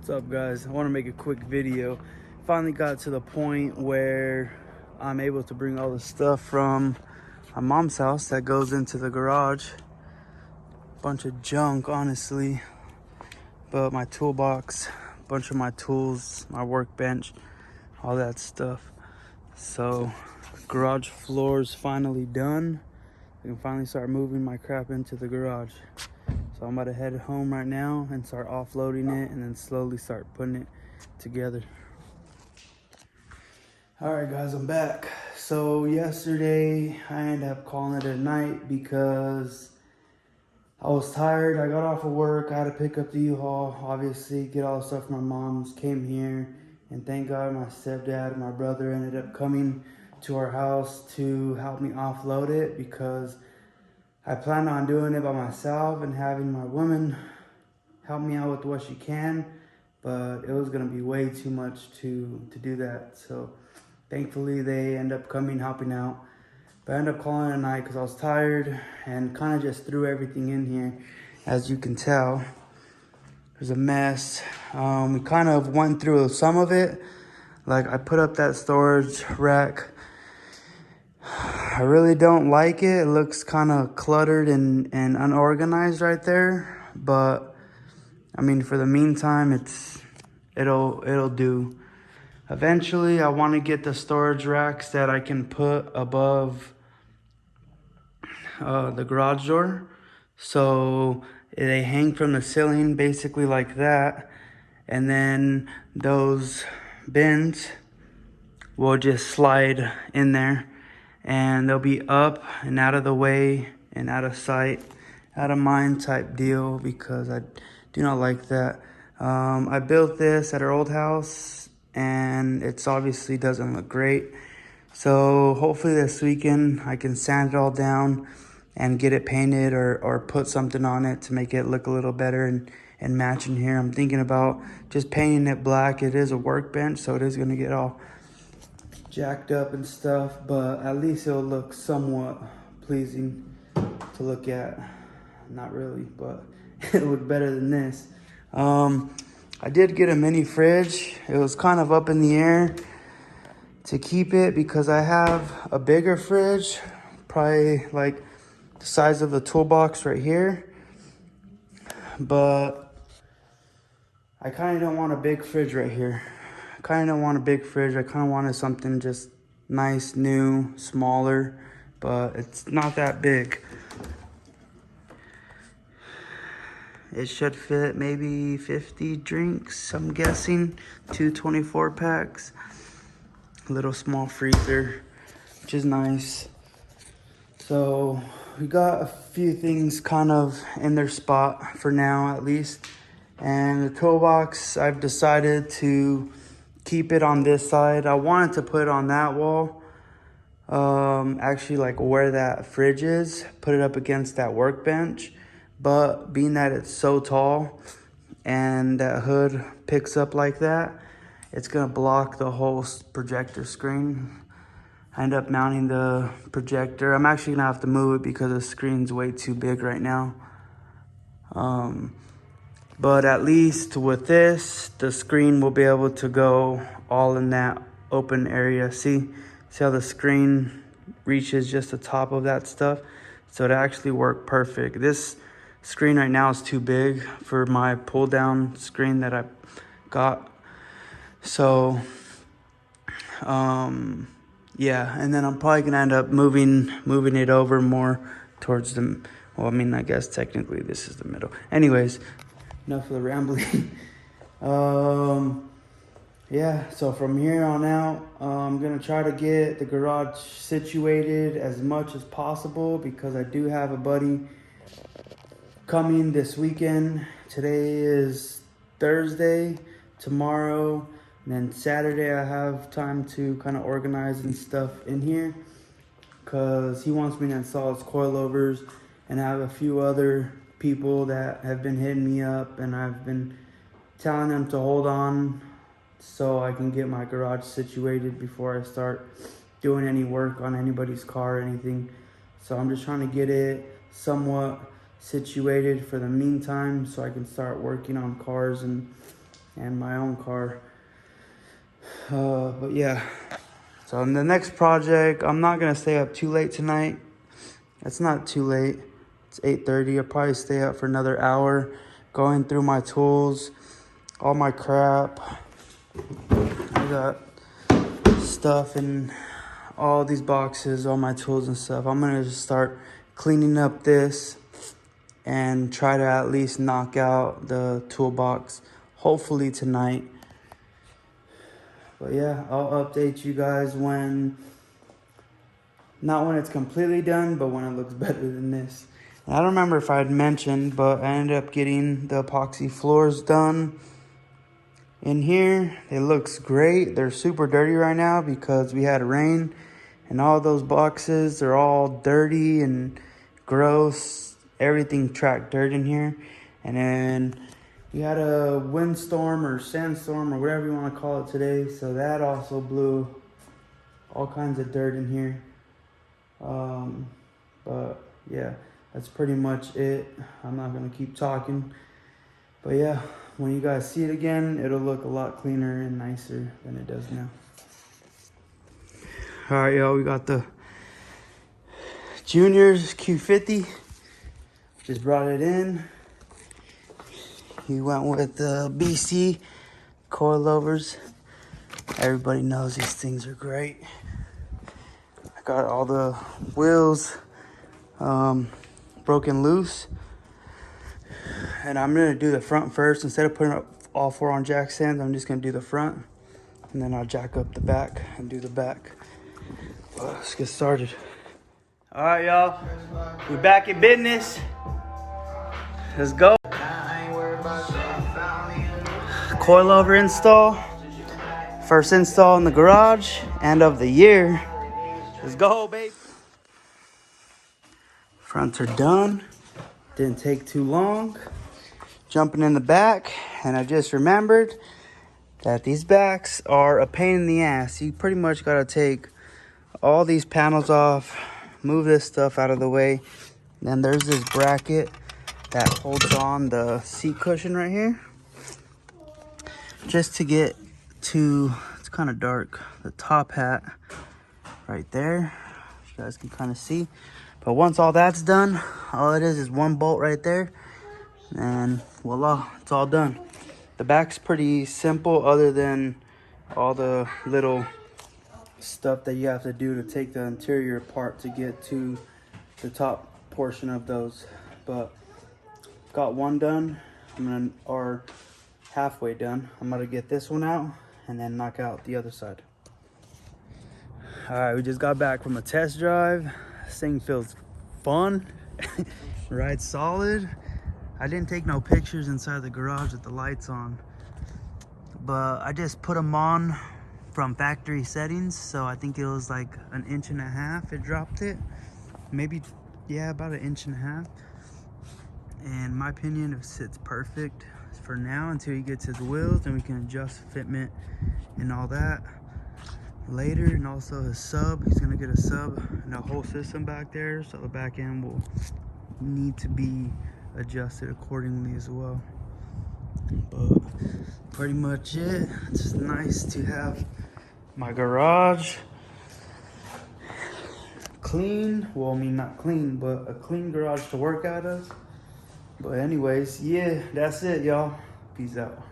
What's up, guys? I want to make a quick video. Finally got to the point where I'm able to bring all the stuff from my mom's house that goes into the garage. Bunch of junk, honestly, but my toolbox, bunch of my tools, my workbench, all that stuff. So garage floor's finally done. I can finally start moving my crap into the garage. So I'm about to head home right now and start offloading it and then slowly start putting it together. All right, guys, I'm back. So yesterday I ended up calling it a night because I was tired. I got off of work. I had to pick up the U-Haul, obviously, get all the stuff from my mom's, came here, and thank God my stepdad and my brother ended up coming to our house to help me offload it because I planned on doing it by myself and having my woman help me out with what she can, but it was gonna be way too much to do that. So thankfully they end up coming, helping out. But I ended up calling it a night because I was tired and kind of just threw everything in here. As you can tell, there's a mess. We kind of went through some of it. Like I put up that storage rack. I really don't like it. It looks kind of cluttered and unorganized right there. But I mean, for the meantime, it'll do. Eventually, I want to get the storage racks that I can put above the garage door. So they hang from the ceiling basically like that. And then those bins will just slide in there. And they'll be up and out of the way and out of sight, out of mind type deal because I do not like that. I built this at our old house and it's obviously doesn't look great. So hopefully this weekend I can sand it all down and get it painted or put something on it to make it look a little better and match in here. I'm thinking about just painting it black. It is a workbench, so it is gonna get all jacked up and stuff, but at least it'll look somewhat pleasing to look at. Not really, but it'll look better than this. I did get a mini fridge. It was kind of up in the air to keep it because I have a bigger fridge, probably like the size of the toolbox right here, but I kind of don't want a big fridge right here. I kind of don't want a big fridge. I kind of wanted something just nice, new, smaller, but it's not that big. It should fit maybe 50 drinks, I'm guessing. 2 24 packs. A little small freezer, which is nice. So we got a few things kind of in their spot for now, at least. And the toolbox, I've decided to keep it on this side. I wanted to put it on that wall, actually like where that fridge is, put it up against that workbench. But being that it's so tall and that hood picks up like that, it's gonna block the whole projector screen. I end up mounting the projector. I'm actually gonna have to move it because the screen's way too big right now. But at least with this, the screen will be able to go all in that open area. See how the screen reaches just the top of that stuff? So it actually worked perfect. This screen right now is too big for my pull down screen that I got. So, yeah, and then I'm probably gonna end up moving it over more towards the, well, I mean, I guess technically this is the middle. Anyways, enough of the rambling. Yeah, so from here on out, I'm gonna try to get the garage situated as much as possible because I do have a buddy coming this weekend. Today is Thursday, tomorrow, and then Saturday I have time to kind of organize and stuff in here because he wants me to install his coilovers, and I have a few other people that have been hitting me up and I've been telling them to hold on so I can get my garage situated before I start doing any work on anybody's car or anything. So I'm just trying to get it somewhat situated for the meantime so I can start working on cars and and my own car. But yeah, so in the next project, I'm not gonna stay up too late tonight. It's not too late. It's 8:30. I'll probably stay up for another hour going through my tools, all my crap. I got stuff in all these boxes, all my tools and stuff. I'm gonna just start cleaning up this and try to at least knock out the toolbox, hopefully tonight. But yeah, I'll update you guys not when it's completely done, but when it looks better than this. And I don't remember if I had mentioned, but I ended up getting the epoxy floors done in here. It looks great. They're super dirty right now because we had rain, and all those boxes are all dirty and gross. Everything tracked dirt in here. And then we had a windstorm or sandstorm or whatever you want to call it today, so that also blew all kinds of dirt in here. But yeah, that's pretty much it. I'm not gonna keep talking, but yeah, when you guys see it again, it'll look a lot cleaner and nicer than it does now. All right, y'all, we got the Junior's Q50. Just brought it in. He went with the BC Coilovers. Everybody knows these things are great. I got all the wheels broken loose, and I'm gonna do the front first. Instead of putting up all 4 on jack stands, I'm just gonna do the front, and then I'll jack up the back and do the back. Let's get started. All right, y'all, we back in business. Let's go. Coilover install. First install in the garage and of the year. Let's go, babe. Fronts are done. Didn't take too long. Jumping in the back, and I just remembered that these backs are a pain in the ass. You pretty much gotta take all these panels off, move this stuff out of the way. Then there's this bracket that holds on the seat cushion right here. Just to get to, it's kind of dark, the top hat right there. You guys can kind of see. But once all that's done, all it is one bolt right there, and voila, it's all done. The back's pretty simple, other than all the little stuff that you have to do to take the interior apart to get to the top portion of those. But got one done. Or halfway done. I'm gonna get this one out and then knock out the other side. All right, we just got back from a test drive. This thing feels fun. Rides solid. I didn't take no pictures inside the garage with the lights on, but I just put them on from factory settings. So I think it was like 1.5 inches. It dropped it. Maybe, yeah, about 1.5 inches. In my opinion, it sits perfect for now until he gets his wheels, and we can adjust fitment and all that later. And also his sub, he's gonna get a sub and a whole system back there, so the back end will need to be adjusted accordingly as well. But pretty much it. It's nice to have my garage clean. Well, I mean, not clean, but a clean garage to work out of. But anyways, yeah, that's it, y'all. Peace out.